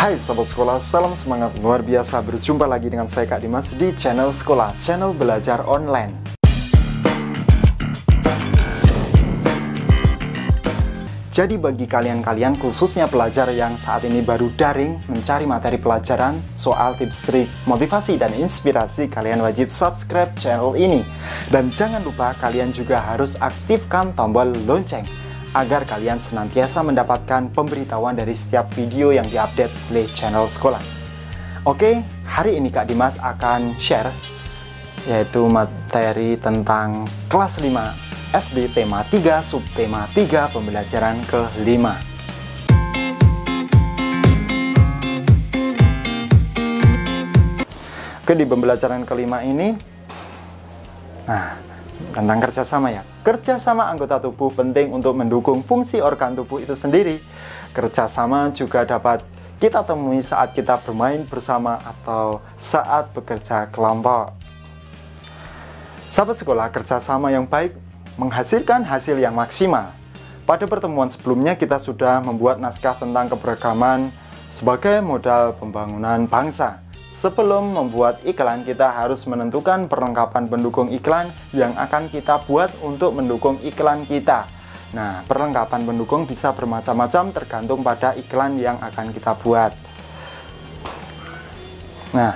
Hai sahabat sekolah, salam semangat luar biasa. Berjumpa lagi dengan saya Kak Dimas di channel sekolah, channel belajar online. Jadi bagi kalian-kalian, khususnya pelajar yang saat ini baru daring mencari materi pelajaran, soal tips trik, motivasi dan inspirasi, kalian wajib subscribe channel ini. Dan jangan lupa kalian juga harus aktifkan tombol lonceng agar kalian senantiasa mendapatkan pemberitahuan dari setiap video yang diupdate oleh channel sekolah. Oke, hari ini Kak Dimas akan share yaitu materi tentang kelas 5 SD tema 3 subtema 3 pembelajaran ke-5. Oke, di pembelajaran kelima ini tentang kerjasama ya. Kerjasama anggota tubuh penting untuk mendukung fungsi organ tubuh itu sendiri. Kerjasama juga dapat kita temui saat kita bermain bersama atau saat bekerja kelompok. Sahabat sekolah, kerjasama yang baik menghasilkan hasil yang maksimal. Pada pertemuan sebelumnya kita sudah membuat naskah tentang keberagaman sebagai modal pembangunan bangsa. Sebelum membuat iklan, kita harus menentukan perlengkapan pendukung iklan yang akan kita buat untuk mendukung iklan kita. Nah, perlengkapan pendukung bisa bermacam-macam tergantung pada iklan yang akan kita buat. Nah,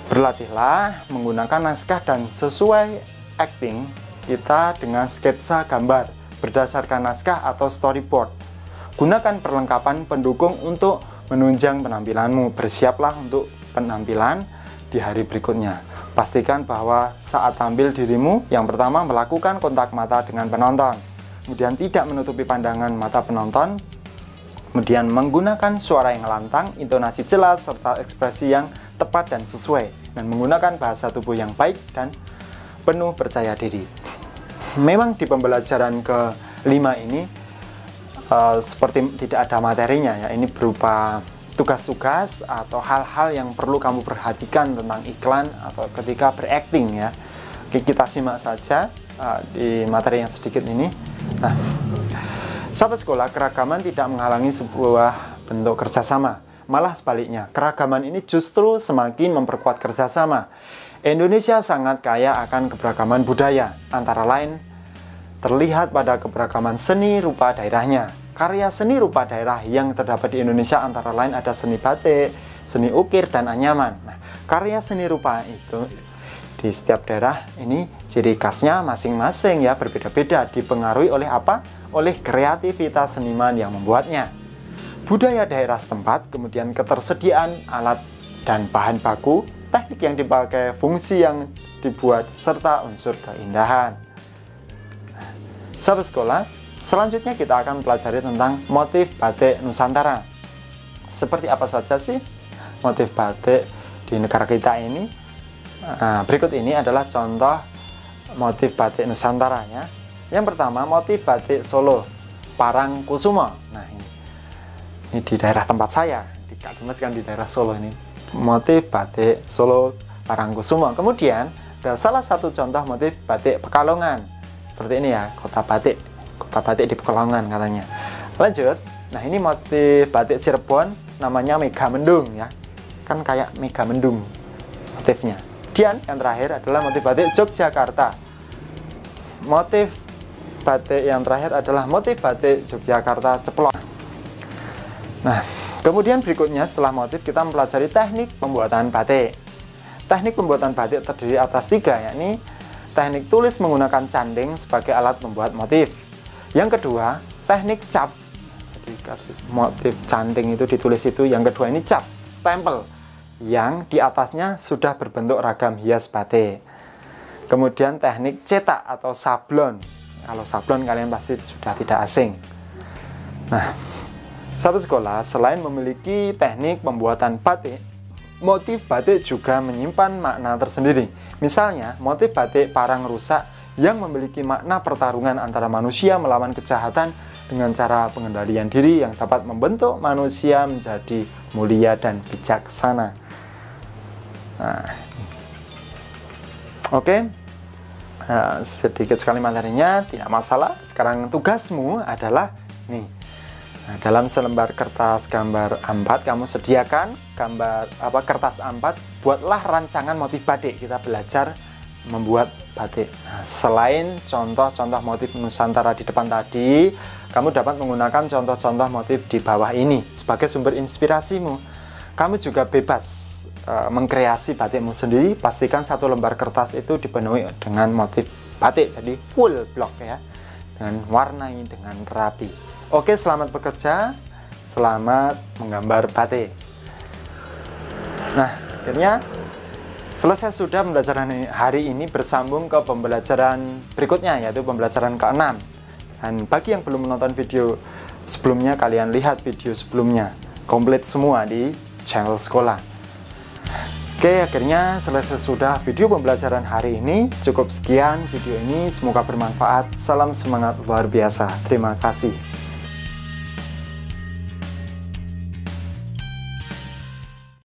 berlatihlah menggunakan naskah dan sesuai acting kita dengan sketsa gambar berdasarkan naskah atau storyboard. Gunakan perlengkapan pendukung untuk menunjang penampilanmu. Bersiaplah untuk penampilan di hari berikutnya. Pastikan bahwa saat tampil dirimu yang pertama melakukan kontak mata dengan penonton, kemudian tidak menutupi pandangan mata penonton, kemudian menggunakan suara yang lantang, intonasi jelas, serta ekspresi yang tepat dan sesuai, dan menggunakan bahasa tubuh yang baik dan penuh percaya diri. Memang di pembelajaran ke-5 ini seperti tidak ada materinya ya, ini berupa tugas-tugas atau hal-hal yang perlu kamu perhatikan tentang iklan atau ketika berakting ya. Oke, kita simak saja di materi yang sedikit ini. Nah, sahabat sekolah, keragaman tidak menghalangi sebuah bentuk kerjasama. Malah sebaliknya, keragaman ini justru semakin memperkuat kerjasama. Indonesia sangat kaya akan keberagaman budaya, antara lain terlihat pada keberagaman seni rupa daerahnya. Karya seni rupa daerah yang terdapat di Indonesia antara lain ada seni batik, seni ukir, dan anyaman. Nah, karya seni rupa itu di setiap daerah ini ciri khasnya masing-masing ya, berbeda-beda, dipengaruhi oleh apa? Oleh kreativitas seniman yang membuatnya. Budaya daerah setempat, kemudian ketersediaan alat dan bahan baku, teknik yang dipakai, fungsi yang dibuat, serta unsur keindahan. Sahabat sekolah, selanjutnya kita akan pelajari tentang motif batik Nusantara. Seperti apa saja sih motif batik di negara kita ini? Nah, berikut ini adalah contoh motif batik Nusantara ya. Yang pertama, motif batik Solo, Parangkusumo. Nah, ini di daerah tempat saya, di Kak Dimas kan di daerah Solo ini. Motif batik Solo, Parangkusumo. Kemudian ada salah satu contoh motif batik Pekalongan. Seperti ini ya, kota batik di Pekalongan katanya. Lanjut, nah ini motif batik Cirebon, namanya Megamendung ya, kan kayak Megamendung motifnya. Dan yang terakhir adalah motif batik Yogyakarta. Motif batik yang terakhir adalah motif batik Yogyakarta Ceplok. Nah, kemudian berikutnya setelah motif kita mempelajari teknik pembuatan batik. Teknik pembuatan batik terdiri atas 3, yakni teknik tulis menggunakan canding sebagai alat membuat motif. Yang kedua, teknik cap. Jadi motif canting itu ditulis itu. Yang kedua ini cap, stempel, yang di atasnya sudah berbentuk ragam hias batik. Kemudian teknik cetak atau sablon. Kalau sablon kalian pasti sudah tidak asing. Nah, sahabat sekolah, selain memiliki teknik pembuatan batik, motif batik juga menyimpan makna tersendiri. Misalnya, motif batik Parang Rusak yang memiliki makna pertarungan antara manusia melawan kejahatan dengan cara pengendalian diri yang dapat membentuk manusia menjadi mulia dan bijaksana. Nah, oke, sedikit sekali materinya, tidak masalah. Sekarang tugasmu adalah nih, Nah, dalam selembar kertas gambar A4 kamu sediakan kertas A4, buatlah rancangan motif batik. Kita belajar membuat batik. Nah, selain contoh-contoh motif Nusantara di depan tadi, kamu dapat menggunakan contoh-contoh motif di bawah ini sebagai sumber inspirasimu. Kamu juga bebas mengkreasi batikmu sendiri. Pastikan satu lembar kertas itu dipenuhi dengan motif batik, jadi full block ya, dengan warnai dengan rapi. Oke, selamat bekerja, selamat menggambar batik. Nah, akhirnya selesai sudah pembelajaran hari ini, bersambung ke pembelajaran berikutnya, yaitu pembelajaran ke-6. Dan bagi yang belum menonton video sebelumnya, kalian lihat video sebelumnya, komplit semua di channel sekolah. Oke, akhirnya selesai sudah video pembelajaran hari ini. Cukup sekian video ini, semoga bermanfaat. Salam semangat luar biasa. Terima kasih.